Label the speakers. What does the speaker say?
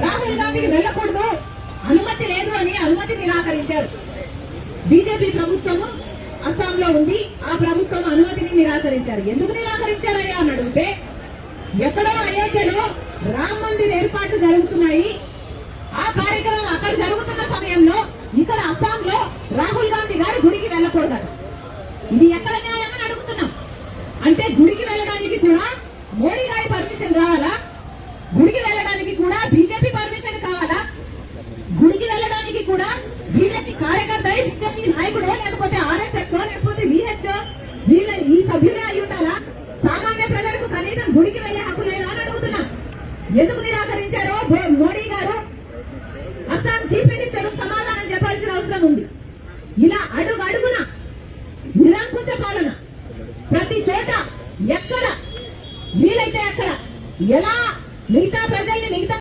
Speaker 1: రాహుల్ గాంధీకి వెళ్ళకూడదు, అనుమతి లేదు అని అనుమతి నిరాకరించారు. బీజేపీ ప్రభుత్వము అస్సాంలో ఉంది, ఆ ప్రభుత్వం అనుమతిని నిరాకరించారు. ఎందుకు నిరాకరించారయ్యా అని అడిగితే, ఎక్కడో అయోధ్యలో రామ్ మందిర్ ఏర్పాట్లు జరుగుతున్నాయి, ఆ కార్యక్రమం అక్కడ జరుగుతున్న సమయంలో ఇక్కడ అస్సాంలో రాహుల్ గాంధీ గారు గుడికి వెళ్ళకూడదు. ఇది ఎక్కడ న్యాయమని అడుగుతున్నాం. అంటే గుడికి వెళ్ళడానికి కూడా మోడీ గారి పర్మిషన్ కావాలా? గుడికి వెళ్ళడానికి కూడా బీజేపీ పర్మిషన్ కావాలా? గుడికి వెళ్ళడానికి కూడా బీజేపీ కార్యకర్త, బీజేపీ నాయకుడు, లేకపోతే ఆర్ఎస్ఎస్, లేకపోతే విహెచ్ఓ, వీళ్ళ ఈ సభ్యులే అయి ఉంటారా? సామాన్య ప్రజలకు కనీసం గుడికి వెళ్లే హక్కు లేదా అని అడుగుతున్నాం. ఎందుకు నిరాకరించారో మోడీ గారు, అస్సాం చీఫ్ మినిస్టర్ సమాధానం చెప్పాల్సిన అవసరం ఉంది. ఇలా అడుగున నిరంకుశ పాలన, ప్రతి చోట ఎక్కడ వీలైతే అక్కడ ఎలా మిగతా ప్రజల్ని మిగతా